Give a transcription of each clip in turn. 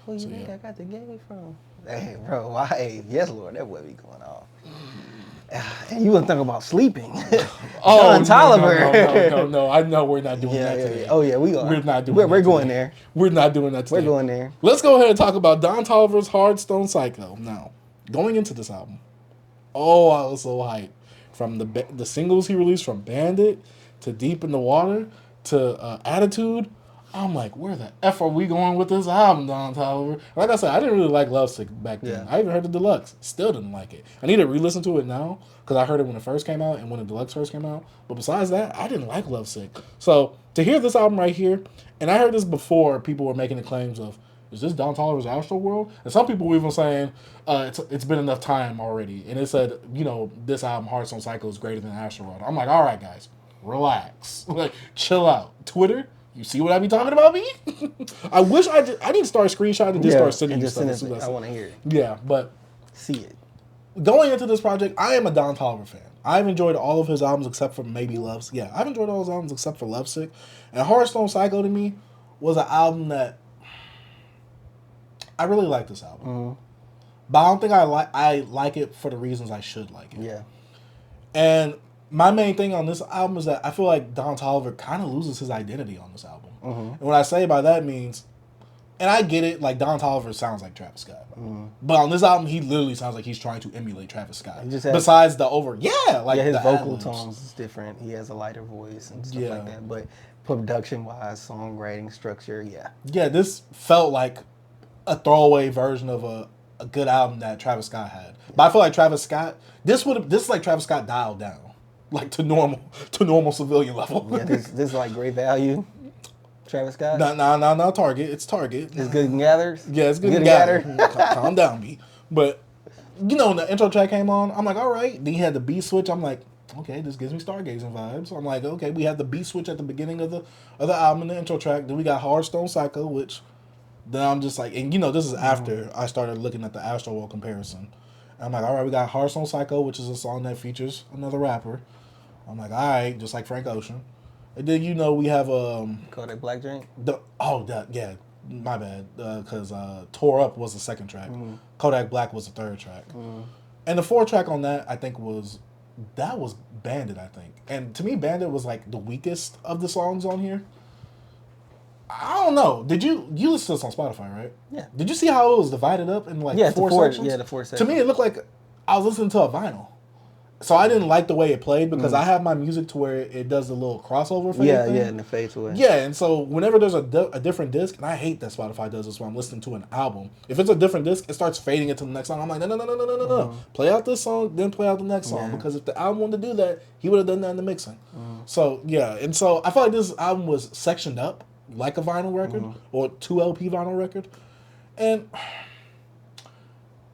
Who you think I got the game from? Hey, bro, why? Yes, Lord, that would be going on. And you wouldn't think about sleeping. Oh, Don Toliver. no. I know we're not doing that today. Yeah. Oh, yeah, we are. We're not doing We're that going today. there. We're not doing that today. We're going there. Let's go ahead and talk about Don Toliver's HARDSTONE PSYCHO. Now, going into this album, I was so hyped. From the singles he released from Bandit to Deep in the Water to Attitude, I'm like, where the F are we going with this album, Don Toliver? Like I said, I didn't really like Lovesick back then. I even heard the deluxe. Still didn't like it. I need to re-listen to it now because I heard it when it first came out and when the deluxe first came out. But besides that, I didn't like Lovesick. So to hear this album right here, and I heard this before people were making the claims of, is this Don Toliver's Astro World? And some people were even saying it's been enough time already. And it said, this album, HARDSTONE PSYCHO, is greater than Astro World. I'm like, all right, guys, relax. Like, chill out. Twitter, you see what I be talking about me? I wish I need to start screenshotting and just start sending you stuff. I want to hear it. Yeah, but see it. Going into this project, I am a Don Toliver fan. I've enjoyed all of his albums except for maybe Lovesick. Yeah, I've enjoyed all his albums except for Lovesick. And HARDSTONE PSYCHO to me was an album that I really like this album. Mm-hmm. But I don't think I like it for the reasons I should like it. Yeah. And my main thing on this album is that I feel like Don Toliver kind of loses his identity on this album. Mm-hmm. And what I say by that means, and I get it, like Don Toliver sounds like Travis Scott. Mm-hmm. But on this album, he literally sounds like he's trying to emulate Travis Scott. Besides the his vocal tones is different. He has a lighter voice and stuff like that. But production-wise, songwriting, structure, Yeah, this felt like a throwaway version of a good album that Travis Scott had. But I feel like Travis Scott, this is like Travis Scott dialed down, like to normal civilian level. Yeah, this is like Great Value. Travis Scott? No, Target. It's Target. It's Good and Gathers? Yeah, it's Good and Gather. Calm down, B. But, when the intro track came on, I'm like, all right. Then he had the beat switch. I'm like, okay, this gives me Stargazing vibes. So I'm like, okay, we had the beat switch at the beginning of the album in the intro track. Then we got HARDSTONE PSYCHO, which then I'm just like, and this is after I started looking at the Astro World comparison. And I'm like, all right, we got HARDSTONE PSYCHO, which is a song that features another rapper. I'm like, all right, just like Frank Ocean. And then we have Kodak Black drink. My bad, because Tore Up was the second track. Mm-hmm. Kodak Black was the third track, and the fourth track on that I think was Bandit. I think, and to me Bandit was like the weakest of the songs on here. I don't know. Did you listen to this on Spotify, right? Yeah. Did you see how it was divided up in like four sections? Yeah, the 4 sections. To me, it looked like I was listening to a vinyl. So I didn't like the way it played because I have my music to where it does a little crossover fade. Yeah, and it fades away. Yeah, and so whenever there's a different disc, and I hate that Spotify does this when I'm listening to an album. If it's a different disc, it starts fading into the next song. I'm like, no. Play out this song, then play out the next song. Because if the album wanted to do that, he would have done that in the mixing. So, yeah, and so I felt like this album was sectioned up like a vinyl record or 2 LP vinyl record. And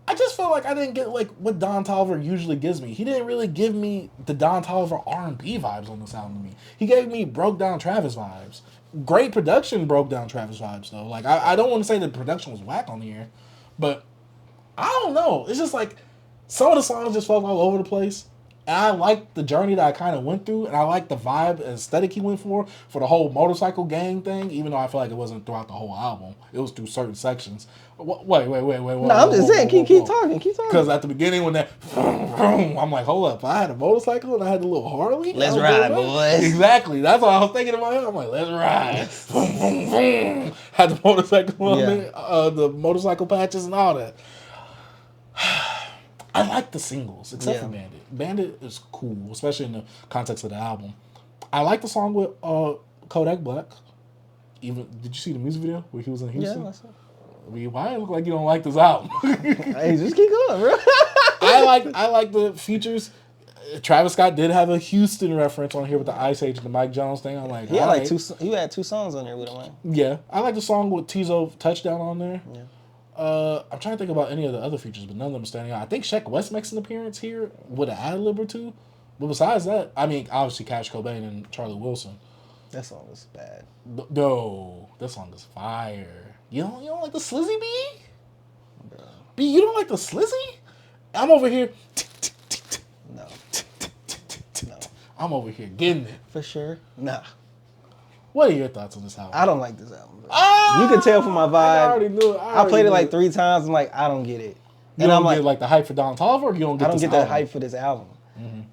I just felt like I didn't get like what Don Toliver usually gives me. He didn't really give me the Don Toliver R&B vibes on this album to me. He gave me broke down Travis vibes. Great production broke down Travis vibes though. Like I don't want to say the production was whack on here, but I don't know. It's just like some of the songs just felt all over the place. And I liked the journey that I kind of went through, and I liked the vibe and aesthetic he went for the whole motorcycle gang thing, even though I feel like it wasn't throughout the whole album. It was through certain sections. Wait. No, I'm just saying, keep talking. Because at the beginning when that, I'm like, hold up, I had a motorcycle and I had the little Harley? Let's ride, boys. Exactly. That's what I was thinking in my head. I'm like, let's ride. Had the motorcycle on there, the motorcycle patches and all that. I like the singles, except for Bandit. Bandit is cool, especially in the context of the album. I like the song with Kodak Black. Did you see the music video where he was in Houston? Yeah, I saw it. Why it look like you don't like this album? Hey, just keep going, bro. I like the features. Travis Scott did have a Houston reference on here with the Ice Age and the Mike Jones thing. I'm like, he had 2 songs on there with him, man. Yeah, I like the song with Tizo Touchdown on there. Yeah. I'm trying to think about any of the other features, but none of them are standing out. I think Sheck West makes an appearance here with an ad-lib or two. But besides that, I mean, obviously Cash Cobain and Charlie Wilson. That song is bad. No, that song is fire. You don't like the Slizzy, B? Bro. B, you don't like the Slizzy? I'm over here. No. I'm over here getting it. For sure? Nah. What are your thoughts on this album? I don't like this album. You can tell from my vibe. I already knew it. I played it like 3 times. I'm like, I don't get it. You don't get like the hype for Don Toliver, or you don't get I don't this get album? the hype for this album.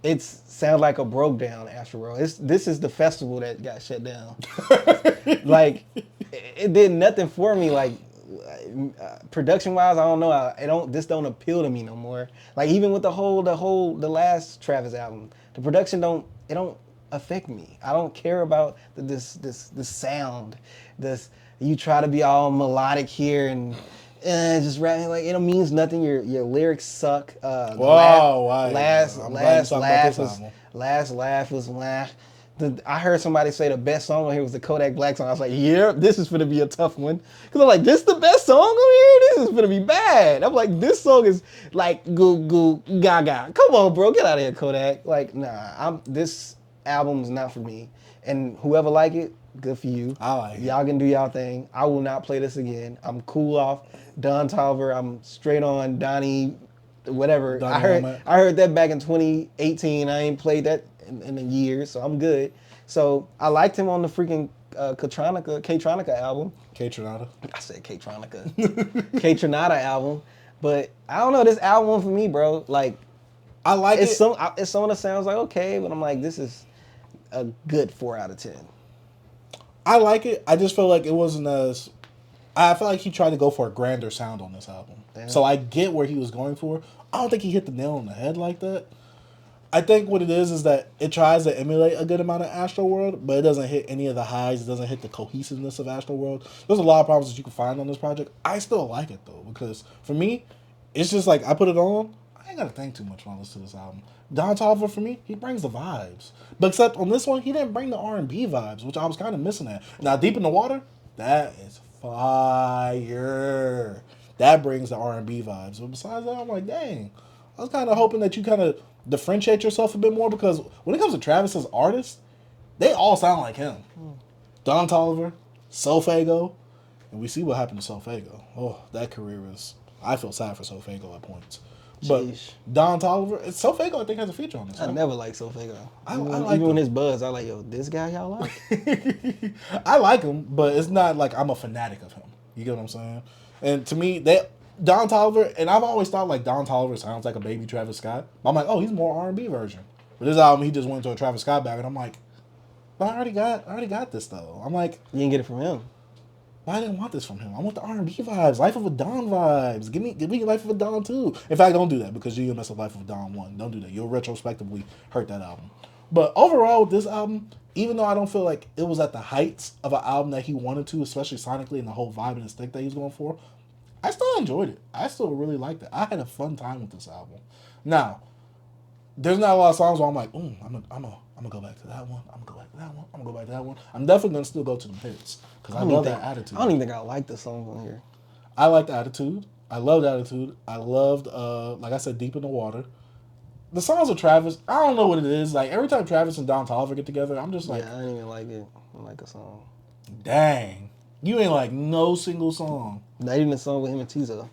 It sounds like a broke down Astro World. This is the festival that got shut down. Like, it did nothing for me. Like, production wise, I don't know. This don't appeal to me no more. Like, even with the last Travis album, the production don't affect me. I don't care about this sound. You try to be all melodic here and just rapping, like, it means nothing. Your lyrics suck. Last laugh was laugh. I heard somebody say the best song on here was the Kodak Black song. I was like, yeah, this is gonna be a tough one. Cause I'm like, this the best song on here? This is gonna be bad. I'm like, this song is like goo goo gaga. Come on, bro, get out of here, Kodak. Like, nah, this album's not for me. And whoever like it, good for you. I like it. Y'all can do y'all thing. I will not play this again. I'm cool off Don Toliver. I'm straight on Donnie, whatever. I heard that back in 2018. I ain't played that in a year, so I'm good. So I liked him on the freaking K-Tronica album. K-Tronada. I said K-Tronica. K-Tronada album. But I don't know, this album for me, bro. Like, I like it. Some of the sounds like okay, but I'm like, this is a good 4 out of 10. I like it. I just feel like it wasn't as... I feel like he tried to go for a grander sound on this album. Damn. So I get where he was going for. I don't think he hit the nail on the head like that. I think what it is that it tries to emulate a good amount of Astro World, but it doesn't hit any of the highs. It doesn't hit the cohesiveness of Astro World. There's a lot of problems that you can find on this project. I still like it, though, because for me, it's just like I put it on. I ain't got to think too much when I listen to this album. Don Toliver, for me, he brings the vibes. But except on this one, he didn't bring the R&B vibes, which I was kind of missing at. Now, Deep in the Water, that is fire. That brings the R&B vibes. But besides that, I'm like, dang. I was kind of hoping that you kind of differentiate yourself a bit more, because when it comes to Travis's artists, they all sound like him. Don Toliver, Sofago, and we see what happened to Sofago. Oh, that career is... I feel sad for Sofago at points. But Jeez. Don Toliver, Sofago I think has a feature on this. I never liked Sofago. Even when his buzz, I like, yo, this guy y'all like? I like him, but it's not like I'm a fanatic of him. You get what I'm saying? And to me, Don Toliver, and I've always thought like Don Toliver sounds like a baby Travis Scott. I'm like, oh, he's more R&B version. But this album, he just went to a Travis Scott bag, and I'm like, but I already got this though. I'm like, you didn't get it from him. But I didn't want this from him. I want the R&B vibes, Life of a Don vibes. Give me Life of a Don 2. In fact, don't do that, because you'll mess up Life of a Don 1. Don't do that. You'll retrospectively hurt that album. But overall, with this album, even though I don't feel like it was at the heights of an album that he wanted to, especially sonically and the whole vibe and aesthetic that he was going for, I still enjoyed it. I still really liked it. I had a fun time with this album. Now, there's not a lot of songs where I'm like, I'm gonna go back to that one. I'm gonna go back to that one. I'm gonna go back to that one. I'm definitely gonna still go to the hits, because I love that attitude. I don't even think I like the songs on here. I like the attitude. I love the attitude. I loved, like I said, Deep in the Water. The songs of Travis, I don't know what it is. Like, every time Travis and Don Toliver get together, I'm just like... Yeah, I didn't even like it. I like a song. Dang. You ain't like no single song. Not even a song with him and Tizo.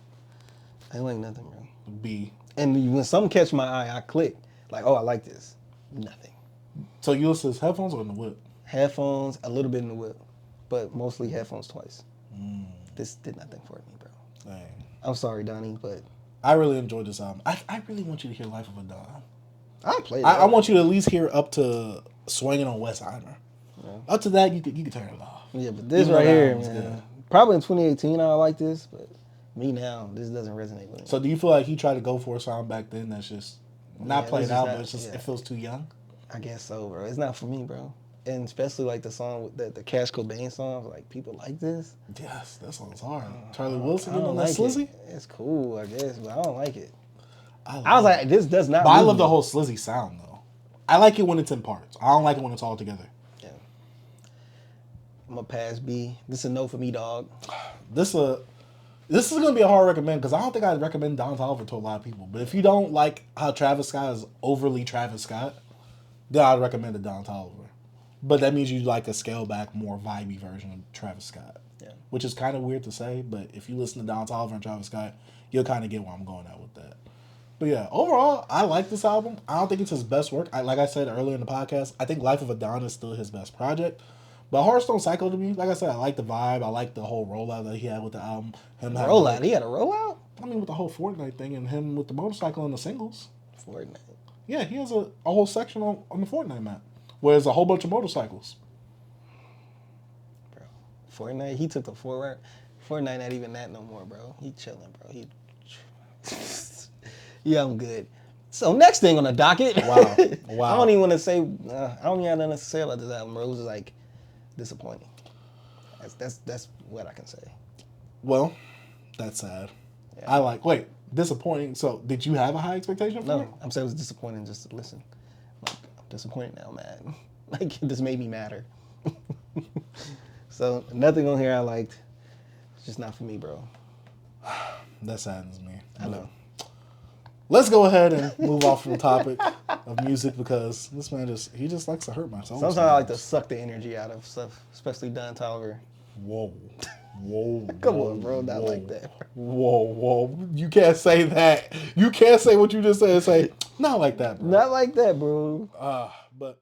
I ain't like nothing, bro. B. And when something catch my eye, I click. Like, oh, I like this. Nothing. So you listen to headphones or in the whip? Headphones, a little bit in the whip. But mostly headphones twice. This did nothing for me, bro. Dang. I'm sorry, Donnie, but... I really enjoyed this album. I really want you to hear Life of a Don. I'll play that. I want you to at least hear up to Swinging on Westheimer. Yeah. Up to that, you could turn it off. Yeah, but this right here, man. Good. Probably in 2018 I like this, but me now, this doesn't resonate with me. So do you feel like he tried to go for a sound back then that's just not played out, but it's just it feels too young? I guess so, bro. It's not for me, bro. And especially like the song, the Cash Cobain song, like people like this. Yes, that song's hard. Charlie Wilson getting on like that Slizzy? It's cool, I guess, but I don't like it. I was like, this does not. But I love the whole Slizzy sound though. I like it when it's in parts. I don't like it when it's all together. Yeah. I'm gonna pass B. This is a no for me, dog. This is gonna be a hard recommend, because I don't think I'd recommend Don Toliver to a lot of people. But if you don't like how Travis Scott is overly Travis Scott, then I'd recommend a Don Toliver. But that means you like a scale back, more vibey version of Travis Scott. Yeah. Which is kind of weird to say, but if you listen to Don Toliver and Travis Scott, you'll kind of get where I'm going at with that. But yeah, overall, I like this album. I don't think it's his best work. Like I said earlier in the podcast, I think Life of a Don is still his best project. But HARDSTONE PSYCHO to me, like I said, I like the vibe. I like the whole rollout that he had with the album. Rollout? He had a rollout? I mean, with the whole Fortnite thing and him with the motorcycle and the singles. Fortnite. Yeah, he has a whole section on the Fortnite map where there's a whole bunch of motorcycles. Bro, Fortnite, he took the forward. Fortnite not even that no more, bro. He chilling, bro. Yeah, I'm good. So next thing on the docket. Wow. I don't even want to say. I don't even have nothing to say about this album, bro. It was just like disappointing. That's what I can say. Well, that's sad. Yeah. Wait, disappointing. So did you have a high expectation for it? No, I'm saying it was disappointing just to listen. Like, I'm disappointed now, man. Like, this made me madder. So nothing on here I liked. It's just not for me, bro. That saddens me. I know. Let's go ahead and move off from the topic of music because this man he just likes to hurt my soul. Sometimes I like to suck the energy out of stuff, especially Don Toliver. Whoa. Come on, bro. Not like that. Whoa. You can't say that. You can't say what you just said and say, not like that, bro. Not like that, bro. But